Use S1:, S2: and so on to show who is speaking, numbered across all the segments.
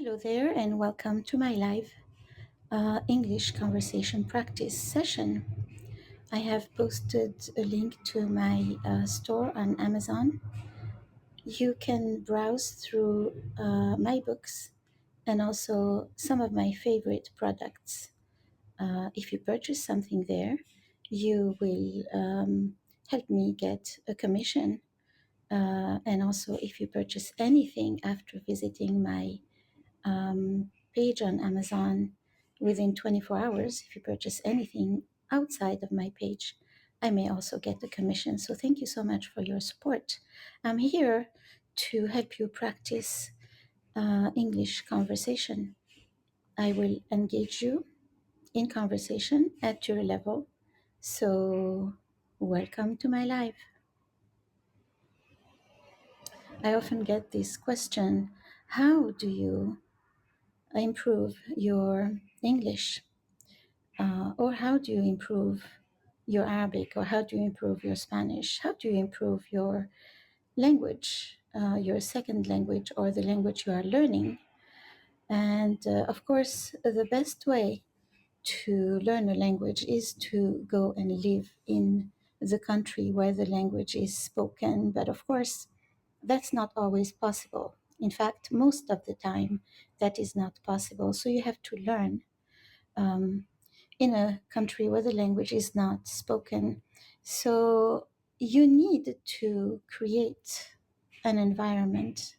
S1: Hello there, and welcome to my live English conversation practice session. I have posted a link to my store on Amazon. You can browse through my books and also some of my favorite products. If you purchase something there, you will help me get a commission. And also, if you purchase anything after visiting my page on Amazon within 24 hours, if you purchase anything outside of my page, I may also get a commission. So thank you so much for your support. I'm here to help you practice English conversation. I will engage you in conversation at your level. So, welcome to my live. I often get this question: how do you improve your English? Or how do you improve your Arabic? Or how do you improve your Spanish? How do you improve your language, your second language, or the language you are learning? And of course, the best way to learn a language is to go and live in the country where the language is spoken. But of course, that's not always possible. In fact, most of the time, that is not possible. So you have to learn um, in a country where the language is not spoken. So you need to create an environment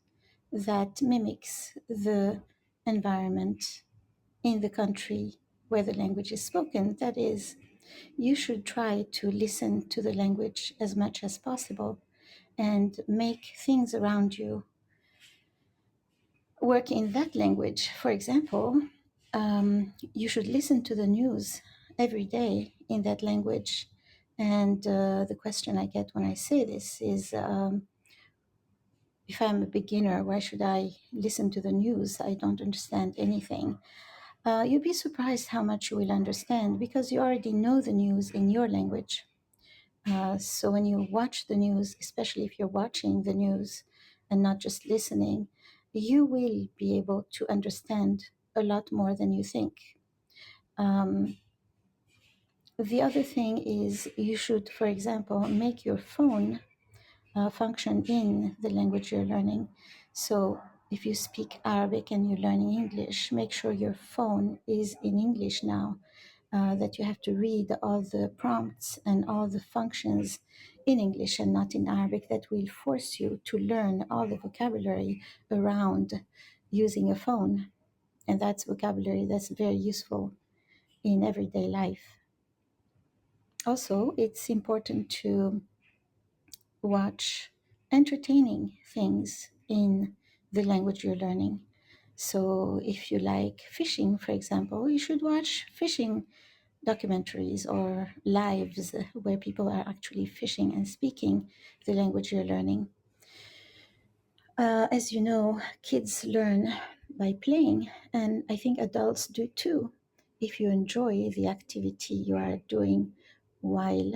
S1: that mimics the environment in the country where the language is spoken. That is, you should try to listen to the language as much as possible and make things around you work in that language. For example, you should listen to the news every day in that language. And the question I get when I say this is if I'm a beginner, why should I listen to the news? I don't understand anything. You'd be surprised how much you will understand because you already know the news in your language. So when you watch the news, especially if you're watching the news and not just listening, you will be able to understand a lot more than you think. Um, the other thing is you should, for example, make your phone function in the language you're learning. So if you speak Arabic and you're learning English, make sure your phone is in English now, that you have to read all the prompts and all the functions in English and not in Arabic. That will force you to learn all the vocabulary around using a phone. And that's vocabulary that's very useful in everyday life. Also, it's important to watch entertaining things in the language you're learning. So, if you like fishing, for example, you should watch fishing documentaries or lives where people are actually fishing and speaking the language you're learning. As you know, kids learn by playing, and I think adults do too. If you enjoy the activity you are doing while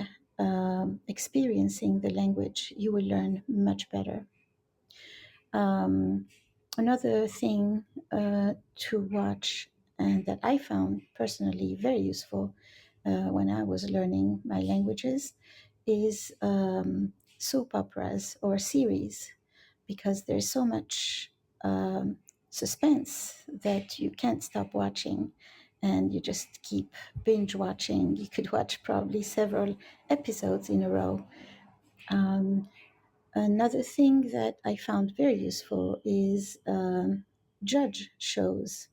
S1: experiencing the language, you will learn much better. Um, Another thing to watch and that I found personally very useful when I was learning my languages is soap operas or series because there's so much suspense that you can't stop watching and you just keep binge watching. You could watch probably several episodes in a row. Um, Another thing that I found very useful is judge shows,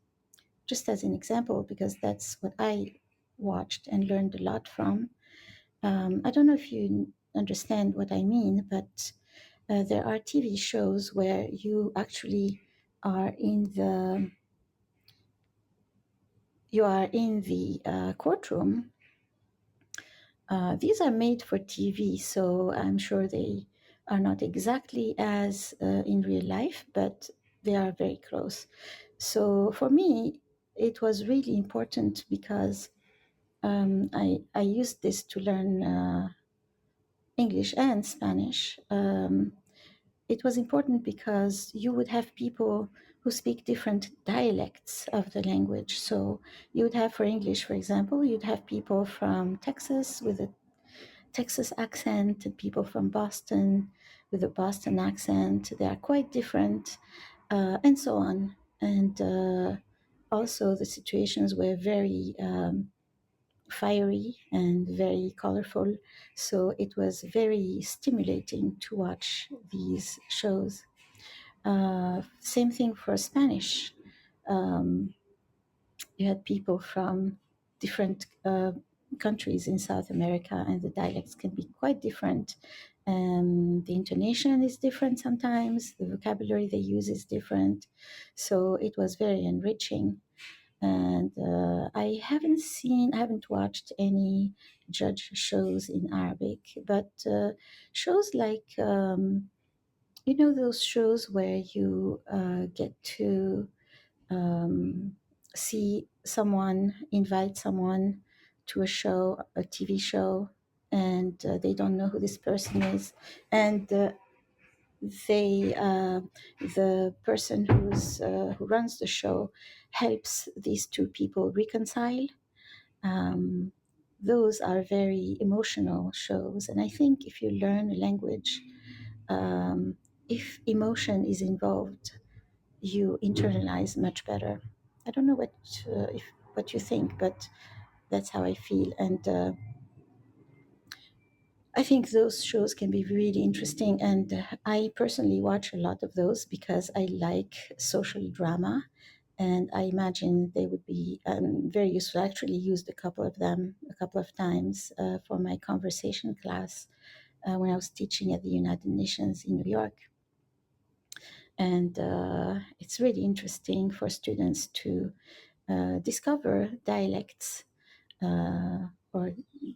S1: just as an example, because that's what I watched and learned a lot from. I don't know if you understand what I mean, but there are TV shows where you actually are in the courtroom. These are made for TV, so I'm sure they are not exactly as in real life, but they are very close. So for me, it was really important because I used this to learn English and Spanish. It was important because you would have people who speak different dialects of the language. So you would have, for English, for example, you'd have people from Texas with a Texas accent and people from Boston with a Boston accent. They are quite different, and so on. And also, the situations were very fiery and very colorful. So it was very stimulating to watch these shows. Same thing for Spanish. Um, you had people from different countries in South America, and the dialects can be quite different. The intonation is different sometimes, the vocabulary they use is different. So it was very enriching. And I haven't watched any judge shows in Arabic, but shows like, those shows where you get to um, see someone, invite someone to a show, a TV show, and they don't know who this person is, and they, the person who runs the show, helps these two people reconcile. Um, those are very emotional shows, and I think if you learn a language, if emotion is involved, you internalize much better. I don't know what you think, but that's how I feel, and I think those shows can be really interesting. And I personally watch a lot of those because I like social drama, and I imagine they would be very useful. I actually used a couple of them a couple of times for my conversation class when I was teaching at the United Nations in New York. And it's really interesting for students to discover dialects or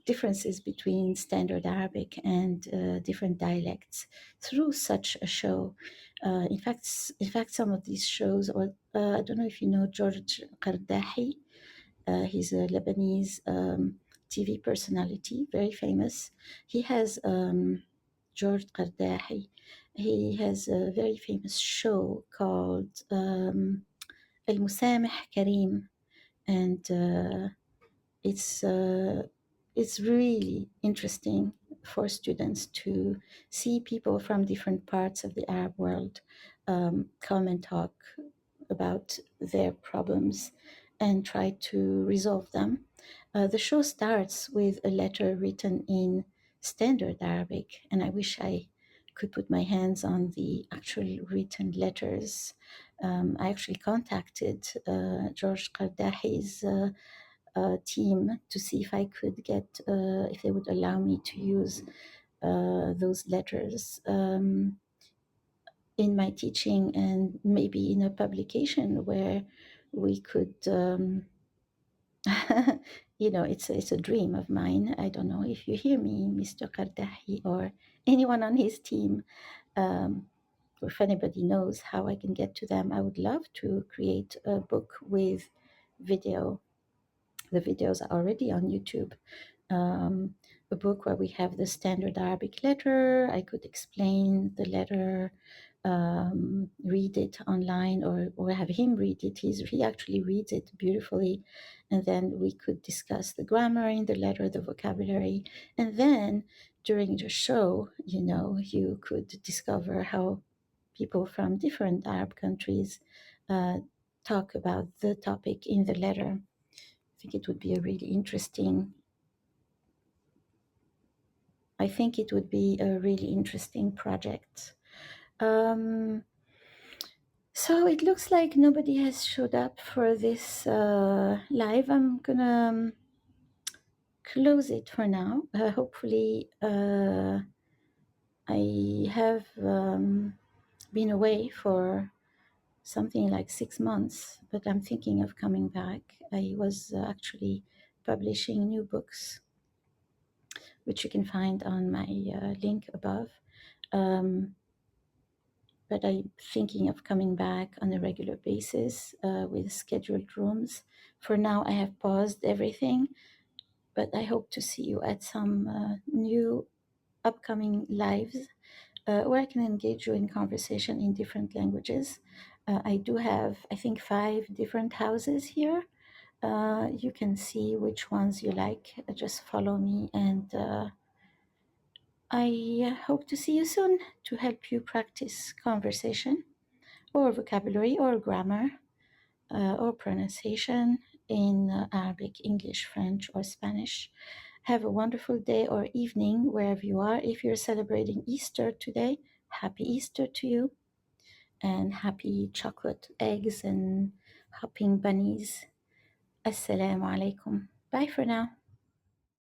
S1: differences between standard Arabic and different dialects through such a show. In fact, some of these shows, or I don't know if you know George Qardahi. He's a Lebanese TV personality, very famous. He has George Qardahi. He has a very famous show called المسامح كريم, and it's really interesting for students to see people from different parts of the Arab world come and talk about their problems and try to resolve them. The show starts with a letter written in standard Arabic, and I wish I could put my hands on the actual written letters. I actually contacted George Qardahi's team to see if I could get, if they would allow me to use those letters in my teaching and maybe in a publication where we could, it's a dream of mine. I don't know if you hear me, Mr. Kardahi, or anyone on his team, or if anybody knows how I can get to them. I would love to create a book with video. The videos are already on YouTube. A book where we have the standard Arabic letter. I could explain the letter, read it online, or have him read it. He actually reads it beautifully. And then we could discuss the grammar in the letter, the vocabulary. And then during the show, you could discover how people from different Arab countries talk about the topic in the letter. I think it would be a really interesting project. So it looks like nobody has showed up for this live. I'm gonna close it for now. Hopefully, I have been away for something like 6 months, but I'm thinking of coming back. I was actually publishing new books, which you can find on my link above. But I'm thinking of coming back on a regular basis with scheduled rooms. For now, I have paused everything, but I hope to see you at some new upcoming lives where I can engage you in conversation in different languages. I do have, I think, 5 different houses here. You can see which ones you like. Just follow me, and I hope to see you soon to help you practice conversation or vocabulary or grammar or pronunciation in Arabic, English, French, or Spanish. Have a wonderful day or evening wherever you are. If you're celebrating Easter today, happy Easter to you, and happy chocolate eggs and hopping bunnies. Assalamu alaikum. Bye for now.